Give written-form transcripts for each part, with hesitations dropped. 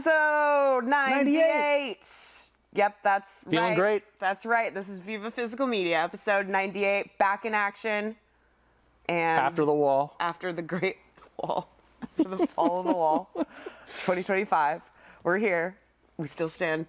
Episode 98. Yep, that's right. Feeling great. That's right. This is Viva Physical Media, episode 98, back in action. And After the wall. After the great wall. After the fall of the wall. 2025. We're here. We still stand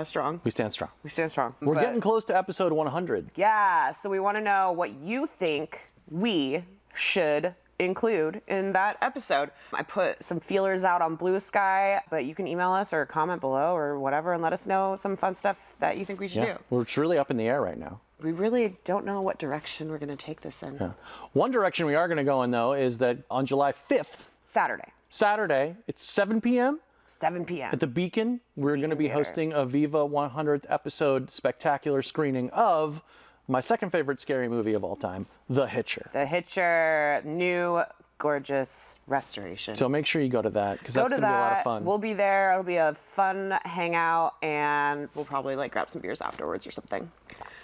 strong. We stand strong. We stand strong. We're getting close to episode 100. Yeah, so we want to know what you think we should include in that episode. I put some feelers out on BLUESKY, but you can email us or comment below or whatever and let us know some fun stuff that you think we should do. Well, it's really up in the air right now. We really don't know what direction we're going to take this in. Yeah. One direction we are going to go in, though, is that on July 5th, Saturday, it's 7 p.m. 7 p.m. At the Beacon, we're going to be hosting a Viva 100th episode spectacular screening of my second favorite scary movie of all time, The Hitcher. The Hitcher, new, gorgeous restoration. So make sure you go to that, because that's going to be a lot of fun. We'll be there. It'll be a fun hangout, and we'll probably like grab some beers afterwards or something.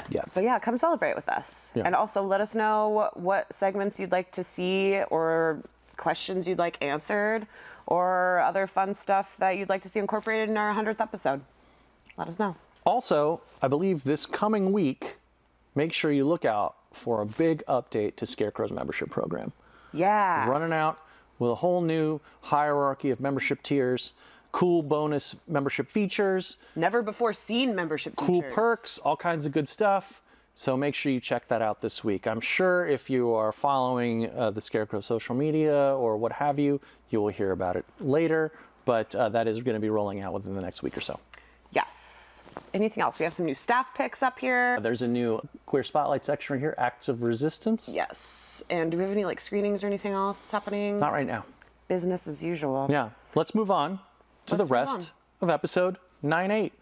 Yeah. But yeah, come celebrate with us. Yeah. And also let us know what segments you'd like to see or questions you'd like answered or other fun stuff that you'd like to see incorporated in our 100th episode. Let us know. Also, I believe this coming week, make sure you look out for a big update to Scarecrow's membership program. Yeah. Running out with a whole new hierarchy of membership tiers, cool bonus membership features. Never before seen membership features. Cool perks, all kinds of good stuff. So make sure you check that out this week. I'm sure if you are following the Scarecrow social media or what have you, you will hear about it later. But that is going to be rolling out within the next week or so. Yes. Anything else? We have some new staff picks up here. There's a new Queer Spotlight section right here, Acts of Resistance. Yes. And do we have any like screenings or anything else happening? Not right now. Business as usual. Yeah. Let's move on to the rest of episode 98.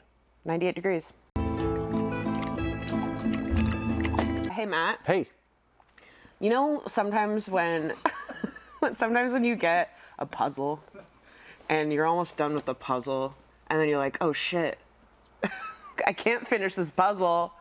98 degrees. Hey, Matt. Hey. You know, sometimes when you get a puzzle and you're almost done with the puzzle and then you're like, oh shit, I can't finish this puzzle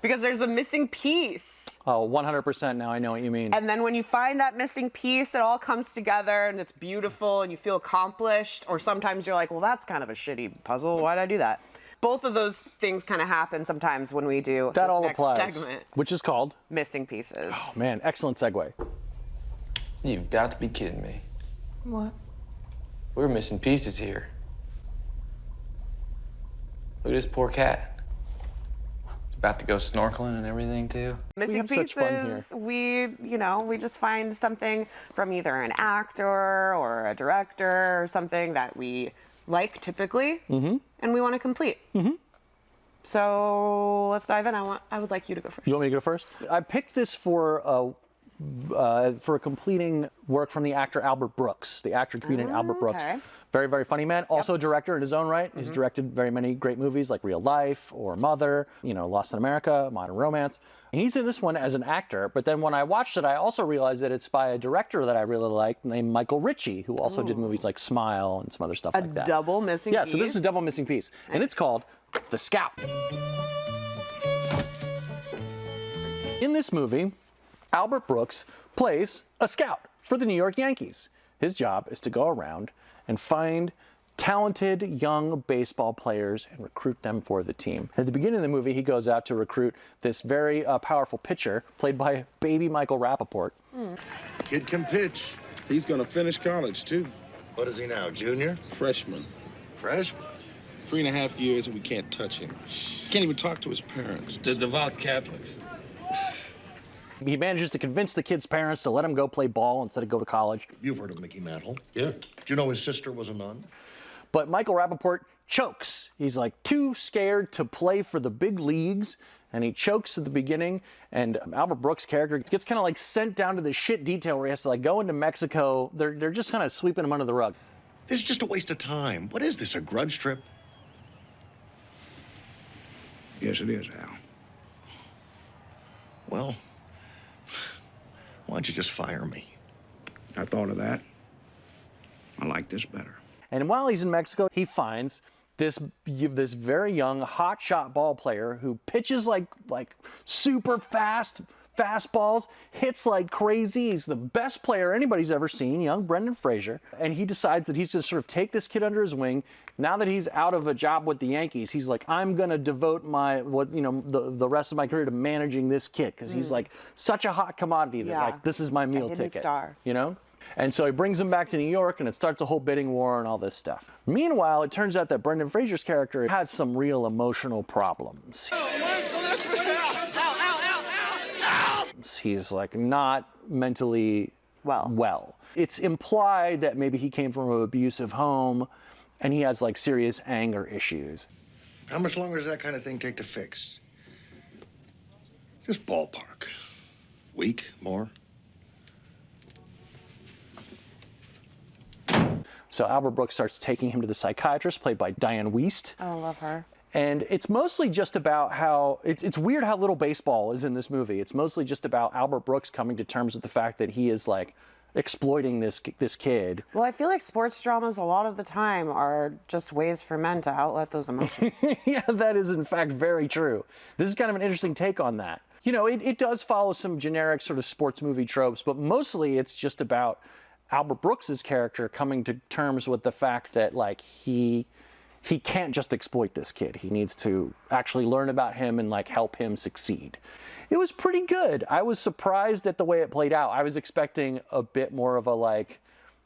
because there's a missing piece. Oh, 100% now I know what you mean. And then when you find that missing piece, it all comes together and it's beautiful and you feel accomplished. Or sometimes you're like, well, that's kind of a shitty puzzle. Why did I do that? Both of those things kind of happen sometimes when we do that this all next applies, segment. Which is called Missing Pieces. Oh man, excellent segue. You've got to be kidding me. What? We're missing pieces here. Look at this poor cat. He's about to go snorkeling and everything too. Missing pieces, we just find something from either an actor or a director or something that we like typically, and we want to complete. So let's dive in. I would like you to go first. You want me to go first? I picked this for completing work from the actor Albert Brooks, the actor comedian Albert Brooks. Okay. Very, very funny man. Also a director in his own right. He's directed very many great movies like Real Life or Mother, Lost in America, Modern Romance. He's in this one as an actor, but then when I watched it, I also realized that it's by a director that I really like named Michael Ritchie, who also did movies like Smile and some other stuff like that. A double missing piece? Yeah, so this is a double missing piece. Nice. And it's called The Scout. In this movie, Albert Brooks plays a scout for the New York Yankees. His job is to go around and find talented young baseball players and recruit them for the team. At the beginning of the movie, he goes out to recruit this very powerful pitcher played by baby Michael Rappaport. Kid can pitch. He's gonna finish college too. What is he now, junior? Freshman. Freshman? 3.5 years and we can't touch him. Can't even talk to his parents. They're devout Catholics. He manages to convince the kid's parents to let him go play ball instead of go to college. You've heard of Mickey Mantle. Yeah. Do you know his sister was a nun? But Michael Rappaport chokes. He's like too scared to play for the big leagues, and he chokes at the beginning, and Albert Brooks' character gets kind of like sent down to the shit detail where he has to like go into Mexico. They're just kind of sweeping him under the rug. This is just a waste of time. What is this, a grudge trip? Yes, it is, Al. Well, why don't you just fire me? I thought of that. I like this better. And while he's in Mexico, he finds this very young hotshot ball player who pitches like super fast, fastballs, hits like crazy. He's the best player anybody's ever seen, young Brendan Fraser. And he decides that he's going to sort of take this kid under his wing. Now that he's out of a job with the Yankees, he's like, I'm going to devote the rest of my career to managing this kid, because he's like such a hot commodity that like this is my meal ticket. Star. You know? And so he brings him back to New York, and it starts a whole bidding war and all this stuff. Meanwhile, it turns out that Brendan Fraser's character has some real emotional problems. He's like not mentally well. It's implied that maybe he came from an abusive home, and he has like serious anger issues. How much longer does that kind of thing take to fix? Just ballpark. Week, more? So Albert Brooks starts taking him to the psychiatrist, played by Diane Wiest. Oh, I love her. And it's mostly just about how, it's weird how little baseball is in this movie. It's mostly just about Albert Brooks coming to terms with the fact that he is like exploiting this kid. Well, I feel like sports dramas a lot of the time are just ways for men to outlet those emotions. Yeah, that is in fact very true. This is kind of an interesting take on that. You know, it does follow some generic sort of sports movie tropes, but mostly it's just about Albert Brooks's character coming to terms with the fact that like he can't just exploit this kid. He needs to actually learn about him and like help him succeed. It was pretty good. I was surprised at the way it played out. I was expecting a bit more of a like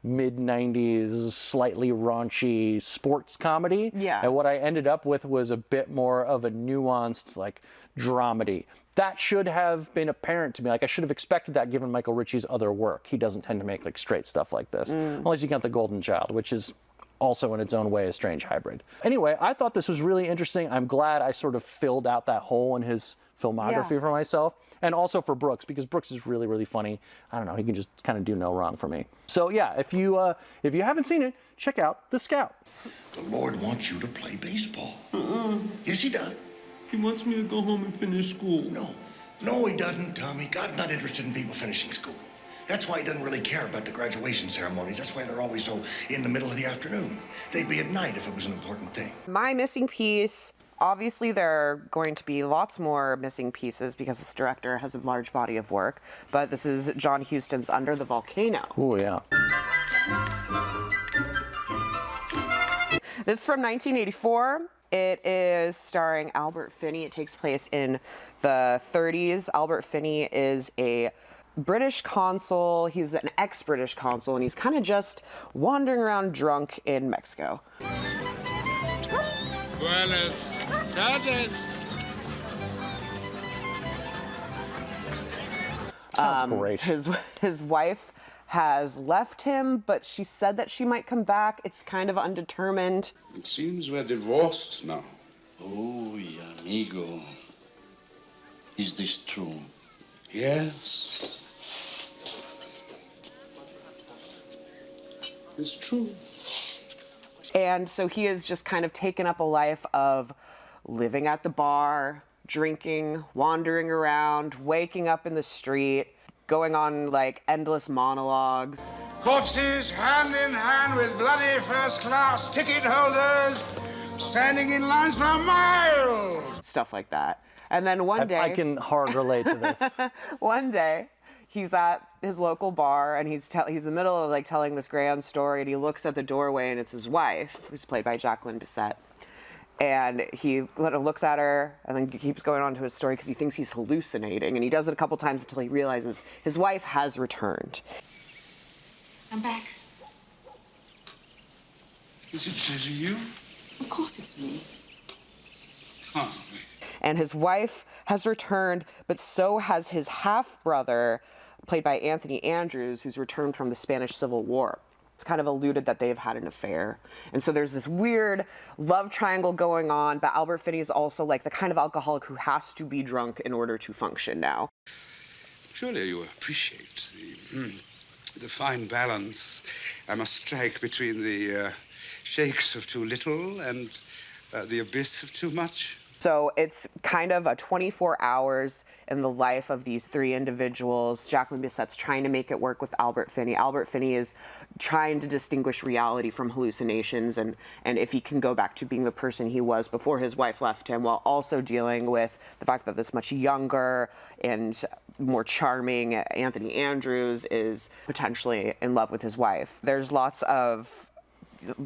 mid-90s, slightly raunchy sports comedy. Yeah. And what I ended up with was a bit more of a nuanced like dramedy. That should have been apparent to me. Like I should have expected that given Michael Ritchie's other work. He doesn't tend to make like straight stuff like this. Unless you count The Golden Child, which is also in its own way a strange hybrid. Anyway, I thought this was really interesting. I'm glad I sort of filled out that hole in his filmography for myself, and also for Brooks, because Brooks is really, really funny. I don't know, he can just kind of do no wrong for me. So yeah, if you haven't seen it, check out The Scout. The Lord wants you to play baseball. Yes, he does. He wants me to go home and finish school. No, he doesn't, Tommy. God's not interested in people finishing school. That's why he doesn't really care about the graduation ceremonies. That's why they're always so in the middle of the afternoon. They'd be at night if it was an important thing. My missing piece, obviously there are going to be lots more missing pieces because this director has a large body of work, but this is John Huston's Under the Volcano. Oh yeah. This is from 1984. It is starring Albert Finney. It takes place in the 30s. Albert Finney is a British consul. He's an ex-British consul, and he's kind of just wandering around drunk in Mexico. Buenas tardes. Sounds great. His wife has left him, but she said that she might come back. It's kind of undetermined. It seems we're divorced now. Oh, amigo. Is this true? Yes. It's true. And so he has just kind of taken up a life of living at the bar, drinking, wandering around, waking up in the street, going on like endless monologues. Corpses hand in hand with bloody first-class ticket holders standing in lines for miles. Stuff like that. And then one day... I can hard relate to this. One day, he's at his local bar, and he's in the middle of like telling this grand story, and he looks at the doorway, and it's his wife, who's played by Jacqueline Bisset. And he looks at her and then keeps going on to his story because he thinks he's hallucinating. And he does it a couple times until he realizes his wife has returned. I'm back. Is it you? Of course it's me. Huh. And his wife has returned, but so has his half-brother, played by Anthony Andrews, who's returned from the Spanish Civil War. It's kind of alluded that they've had an affair. And so there's this weird love triangle going on, but Albert Finney is also like the kind of alcoholic who has to be drunk in order to function now. Surely you appreciate the fine balance I must strike between the shakes of too little and the abyss of too much. So it's kind of a 24 hours in the life of these three individuals. Jacqueline Bisset's trying to make it work with Albert Finney. Albert Finney is trying to distinguish reality from hallucinations and if he can go back to being the person he was before his wife left him, while also dealing with the fact that this much younger and more charming Anthony Andrews is potentially in love with his wife. There's lots of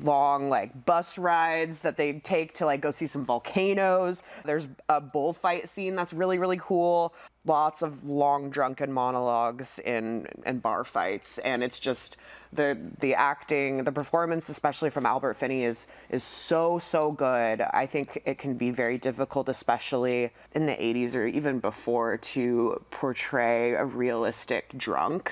long like bus rides that they take to like go see some volcanoes. There's a bullfight scene that's really, really cool. Lots of long drunken monologues and bar fights, and it's just the acting, the performance, especially from Albert Finney, is so good. I think it can be very difficult, especially in the 80s or even before, to portray a realistic drunk.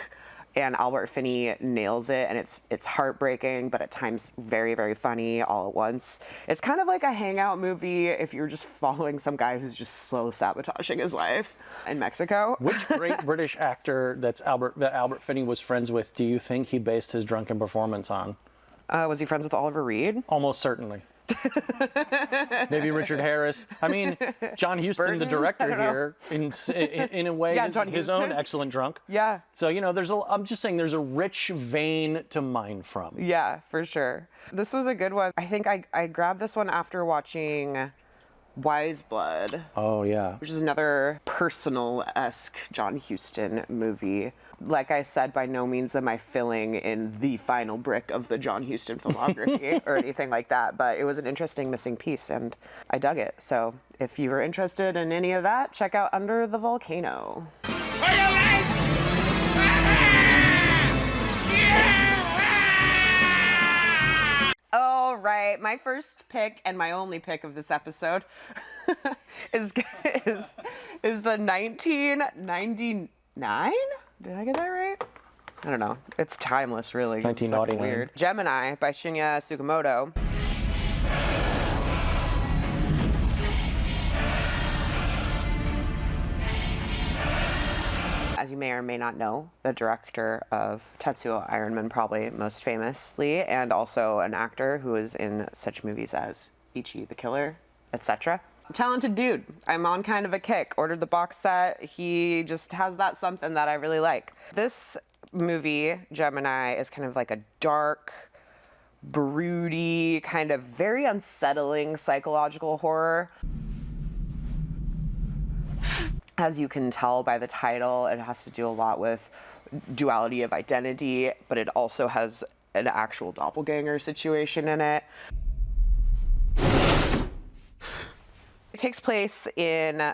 And Albert Finney nails it, and it's heartbreaking, but at times very, very funny all at once. It's kind of like a hangout movie if you're just following some guy who's just slow sabotaging his life in Mexico. Which great British actor that Albert Finney was friends with do you think he based his drunken performance on? Was he friends with Oliver Reed? Almost certainly. Maybe Richard Harris. I mean, John Huston, Burton? the director here, in a way, Yeah, his own excellent drunk. Yeah. So, you know, I'm just saying there's a rich vein to mine from. Yeah, for sure. This was a good one. I think I grabbed this one after watching Wise Blood. Oh, yeah. Which is another personal-esque John Huston movie. Like I said, by no means am I filling in the final brick of the John Huston filmography or anything like that, but it was an interesting missing piece, and I dug it. So if you were interested in any of that, check out Under the Volcano. All right, my first pick and my only pick of this episode is the 1999? Did I get that right? I don't know. It's timeless, really. 1999. Weird. Gemini by Shinya Tsukamoto. As you may or may not know, the director of Tetsuo Ironman, probably most famously, and also an actor who is in such movies as Ichi the Killer, etc. Talented dude. I'm on kind of a kick. Ordered the box set. He just has that something that I really like. This movie, Gemini, is kind of like a dark, broody, kind of very unsettling psychological horror. As you can tell by the title, it has to do a lot with duality of identity, but it also has an actual doppelganger situation in it. It takes place in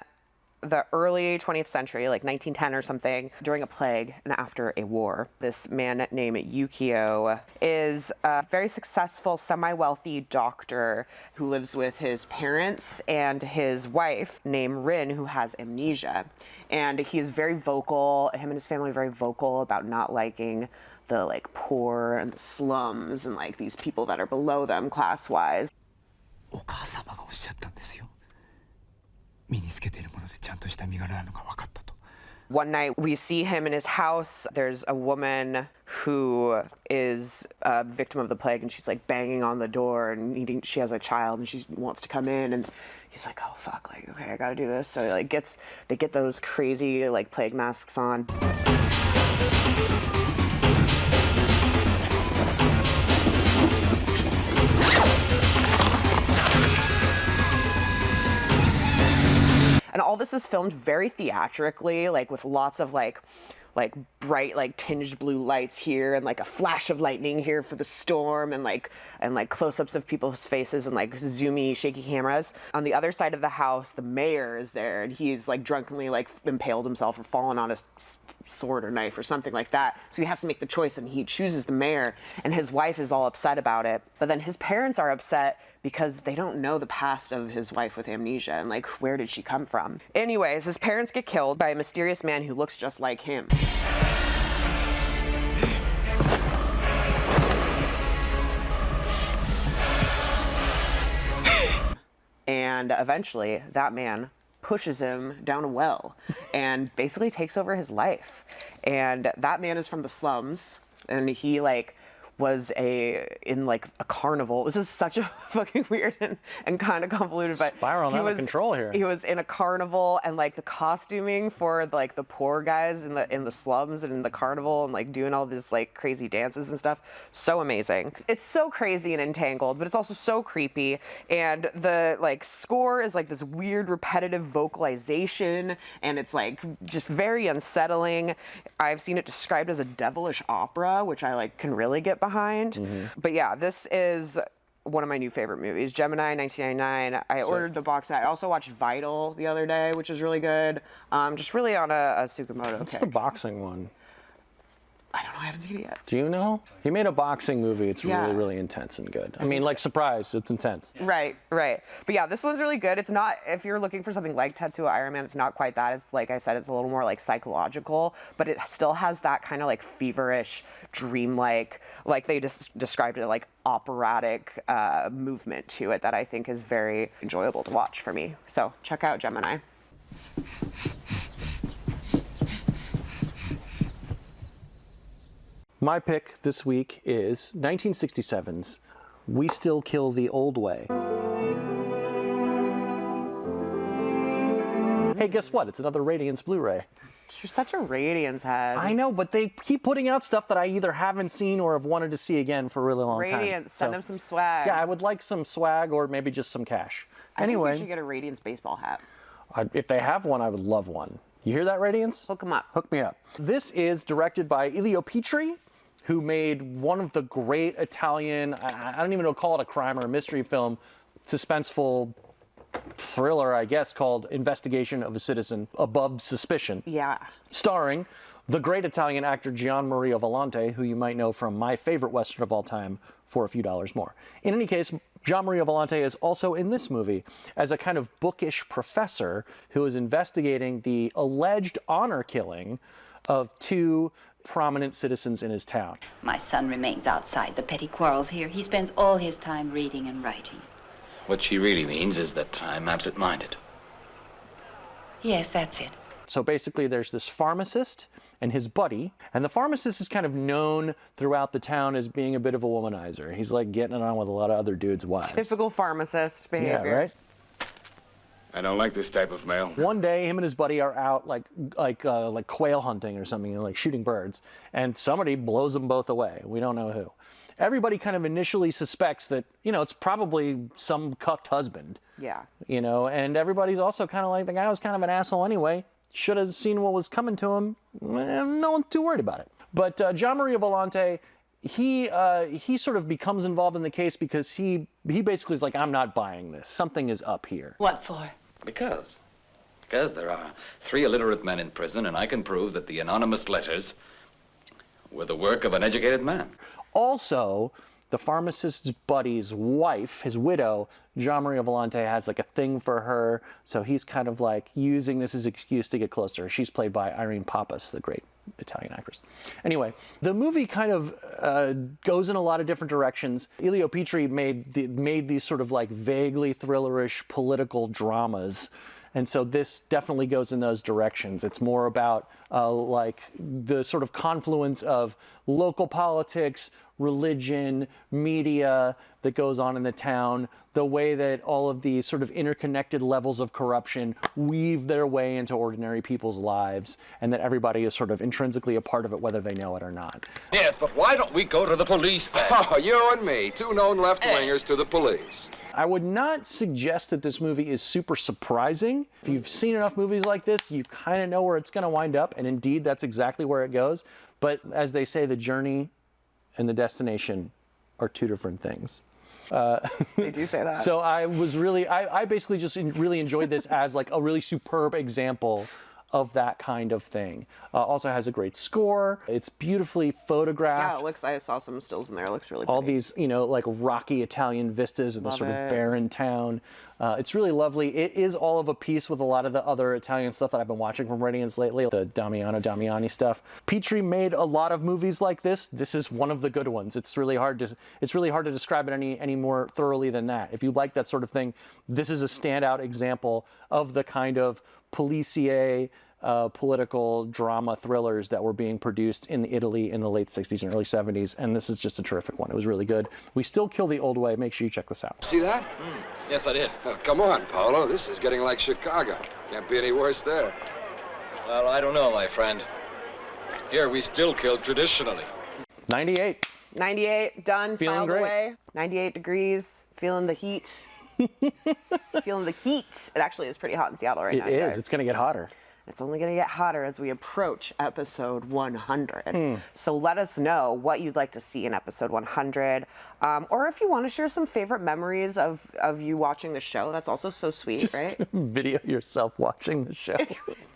the early 20th century, like 1910 or something, during a plague and after a war. This man named Yukio is a very successful, semi-wealthy doctor who lives with his parents and his wife named Rin, who has amnesia. And he's very vocal, him and his family are very vocal about not liking the like poor and the slums and like these people that are below them class-wise. One night we see him in his house. There's a woman who is a victim of the plague, and she's like banging on the door, and she has a child, and she wants to come in, and he's like, oh fuck, like okay, I gotta do this. So they get those crazy like plague masks on. And all this is filmed very theatrically, like with lots of like bright, like tinged blue lights here, and like a flash of lightning here for the storm, and like close-ups of people's faces, and like zoomy, shaky cameras. On the other side of the house, the mayor is there, and he's like drunkenly like impaled himself or fallen on a sword or knife or something like that. So he has to make the choice, and he chooses the mayor, and his wife is all upset about it. But then his parents are upset because they don't know the past of his wife with amnesia, and like, where did she come from? Anyways, his parents get killed by a mysterious man who looks just like him. And eventually, that man pushes him down a well and basically takes over his life. And that man is from the slums, and he like was in like a carnival. This is such a fucking weird and kind of convoluted, but Spiraling out of control here. He was in a carnival, and like the costuming for like the poor guys in the slums and in the carnival and like doing all this like crazy dances and stuff. So amazing. It's so crazy and entangled, but it's also so creepy. And the like score is like this weird repetitive vocalization, and it's like just very unsettling. I've seen it described as a devilish opera, which I like can really get behind. But yeah, this is one of my new favorite movies. Gemini, 1999. I ordered the box set. I also watched Vital the other day, which is really good. Just really on a Tsukamoto What's kick. the boxing one? I don't know. I haven't seen it yet. Do you know? He made a boxing movie. It's Yeah. really, really intense and good. I mean, like, surprise, it's intense. Right. But yeah, this one's really good. It's not, if you're looking for something like Tetsuo Iron Man, it's not quite that. It's like I said, it's a little more like psychological, but it still has that kind of like feverish, dreamlike, like they just described it, like operatic movement to it that I think is very enjoyable to watch for me. So check out Gemini. My pick this week is 1967's We Still Kill the Old Way. Hey, guess what? It's another Radiance Blu-ray. You're such a Radiance head. I know, but they keep putting out stuff that I either haven't seen or have wanted to see again for a really long time. Radiance, send them some swag. Yeah, I would like some swag or maybe just some cash. I Anyway, think you should get a Radiance baseball hat. if they have one, I would love one. You hear that, Radiance? Hook 'em up. Hook me up. This is directed by Elio Petri, who made one of the great Italian, I don't even know, call it a crime or a mystery film, suspenseful thriller, I guess, called Investigation of a Citizen Above Suspicion. Yeah. Starring the great Italian actor Gian Maria Volante, who you might know from my favorite Western of all time, For a Few Dollars More. In any case, Gian Maria Volante is also in this movie as a kind of bookish professor who is investigating the alleged honor killing of two prominent citizens in his town. My son remains outside the petty quarrels here. He spends all his time reading and writing. What she really means is that I'm absent-minded. Yes, that's it. So basically there's this pharmacist and his buddy, and the pharmacist is kind of known throughout the town as being a bit of a womanizer. He's like getting it on with a lot of other dudes' wives. Typical pharmacist behavior. Yeah, right? I don't like this type of mail. One day, him and his buddy are out like quail hunting or something, like shooting birds, and somebody blows them both away. We don't know who. Everybody kind of initially suspects that, it's probably some cucked husband. Yeah. And everybody's also kind of like, the guy was kind of an asshole anyway. Should have seen what was coming to him. No one's too worried about it. But Gian Maria Volante, he sort of becomes involved in the case because he basically is like, I'm not buying this. Something is up here. What for? Because there are 3 illiterate men in prison, and I can prove that the anonymous letters were the work of an educated man. Also, the pharmacist's buddy's wife, his widow, Gian Maria Volante, has like a thing for her, so he's kind of like using this as an excuse to get close to her. She's played by Irene Pappas, the great Italian actress. Anyway, the movie kind of goes in a lot of different directions. Elio Petri made these sort of like vaguely thrillerish political dramas. And so this definitely goes in those directions. It's more about like the sort of confluence of local politics, religion, media that goes on in the town, the way that all of these sort of interconnected levels of corruption weave their way into ordinary people's lives, and that everybody is sort of intrinsically a part of it, whether they know it or not. Yes, but why don't we go to the police then? Oh, you and me, 2 known left-wingers to the police. I would not suggest that this movie is super surprising. If you've seen enough movies like this, you kind of know where it's going to wind up, and indeed, that's exactly where it goes. But as they say, the journey and the destination are 2 different things. They do say that. So I basically just really enjoyed this as like a really superb example of that kind of thing. Also has a great score. It's beautifully photographed. Yeah, it looks, I saw some stills in there. It looks really All pretty. these, like rocky Italian vistas and the sort of it. barren town. It's really lovely. It is all of a piece with a lot of the other Italian stuff that I've been watching from Radiance lately, the Damiani stuff. Petri made a lot of movies like this. This is one of the good ones. It's really hard to describe it any more thoroughly than that. If you like that sort of thing, this is a standout example of the kind of policier, political drama thrillers that were being produced in Italy in the late 60s and early 70s, and this is just a terrific one. It was really good. We Still Kill the Old Way. Make sure you check this out. See that? Yes, I did. Oh, come on, Paolo. This is getting like Chicago. Can't be any worse there. Well, I don't know, my friend. Here, we still kill traditionally. 98. 98, done, Feeling filed great. away. 98 degrees, feeling the heat. Feeling the heat. It actually is pretty hot in Seattle right now. It is. Guys. It's going to get hotter. It's only going to get hotter as we approach episode 100. So let us know what you'd like to see in episode 100. Or if you want to share some favorite memories of you watching the show. That's also so sweet, Just right? video yourself watching the show.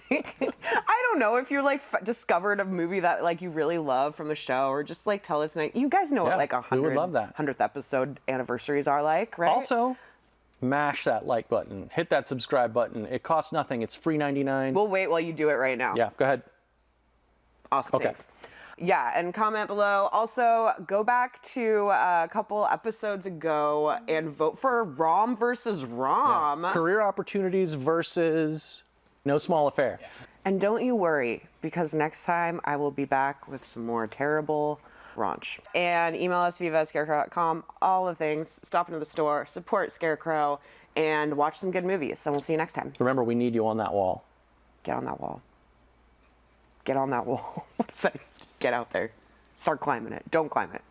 I don't know if you like discovered a movie that like you really love from the show, or just like tell us. You guys know what like we would love that. 100th episode anniversaries are like, right? Also, mash that like button. Hit that subscribe button. It costs nothing. It's free 99. We'll wait while you do it right now. Yeah, go ahead. Awesome. Okay. Thanks. Yeah, and comment below. Also, go back to a couple episodes ago and vote for ROM versus ROM. Yeah. Career opportunities versus no small affair. Yeah. And don't you worry, because next time I will be back with some more terrible raunch. And email us, viva@scarecrow.com, all the things. Stop into the store, support Scarecrow, and watch some good movies. And we'll see you next time. Remember, we need you on that wall. Get on that wall. Get on that wall. What's that? Just get out there. Start climbing it. Don't climb it.